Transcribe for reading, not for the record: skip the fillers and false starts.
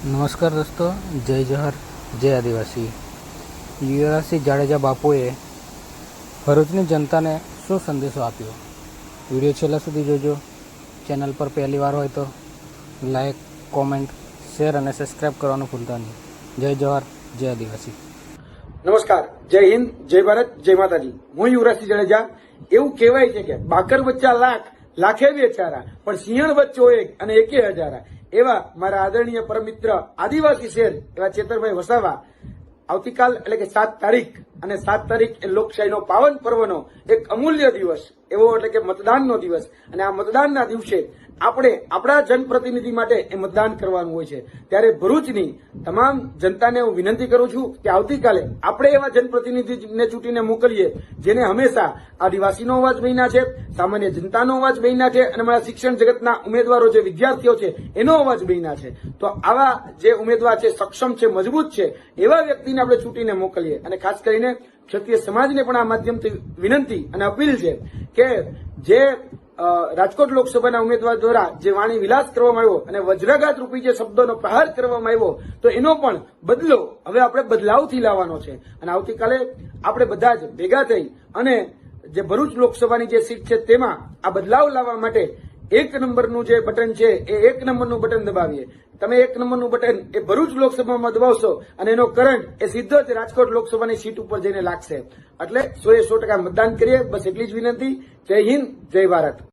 નમસ્કાર દોસ્તો, જય જોહર, જય આદિવાસી. યુવરાજસિંહ જાડેજા બાપુએ ભરૂચની જનતાને શું સંદેશો આપ્યો? વિડીયો છેલ્લા સુધી જોજો. ચેનલ પર પહેલી વાર હોય તો લાઈક, કોમેન્ટ, શેર અને સબસ્ક્રાઈબ કરવાનું ભૂલતા નહીં. જય જોહર, જય આદિવાસી. નમસ્કાર, જય હિન્દ, જય ભારત, જય માતાજી. હું યુવરાજસિંહ જાડેજા. એવું કહેવાય છે કે બાકર બચ્ચા લાખ, લાખે બેચારા, પણ સિંહણ બચ્ચો એક અને એકે હજારા. એવા મારા આદરણીય પરમ મિત્ર આદિવાસી શેર એવા ચેતરભાઈ વસાવા આવતીકાલ એટલે કે 7 તારીખ અને 7 તારીખ એ લોકશાહીનો પાવન પર્વનો એક અમૂલ્ય દિવસ એવો એટલે કે મતદાનનો દિવસ, અને આ મતદાનના દિવસે આપણે આપણા જનપ્રતિનિધિ માટે એ મતદાન કરવાનું હોય છે. ત્યારે ભરૂચની તમામ જનતાને હું વિનંતી કરું છું કે આવતીકાલે આપણે એવા જનપ્રતિનિધિને ચૂંટીને મોકલીએ જેને હંમેશા આદિવાસીનો અવાજ બન્યા છે, સામાન્ય જનતાનો અવાજ બન્યા છે, અને મારા શિક્ષણ જગતના ઉમેદવારો જે વિદ્યાર્થીઓ છે એનો અવાજ બન્યા છે. તો આવા જે ઉમેદવાર છે, સક્ષમ છે, મજબૂત છે, એવા વ્યક્તિને આપણે ચૂંટીને મોકલીએ. અને ખાસ કરીને ક્ષત્રિય સમાજને પણ આ માધ્યમથી વિનંતી અને અપીલ છે કે જે રાજકોટ લોકસભાના ઉમેદવાર દ્વારા જે વાણી વિલાસ કરવામાં આવ્યો અને વજ્રઘાત રૂપી જે શબ્દોનો પ્રહાર કરવામાં આવ્યો, તો એનો પણ બદલો હવે આપણે બદલાવથી લાવવાનો છે. અને આવતીકાલે આપણે બધા જ ભેગા થઈ અને જે ભરૂચ લોકસભાની જે સીટ છે તેમાં આ બદલાવ લાવવા માટે 1 નંબરનું જે બટન છે એ 1 નંબરનું બટન દબાવીએ. તમે 1 નંબરનું બટન એ ભરૂચ લોકસભામાં દબાવશો અને એનો કરંટ એ સીધો જ રાજકોટ લોકસભાની સીટ ઉપર જઈને લાગશે. એટલે 100% મતદાન કરીએ, બસ એટલી જ વિનંતી. જય હિન્દ, જય ભારત.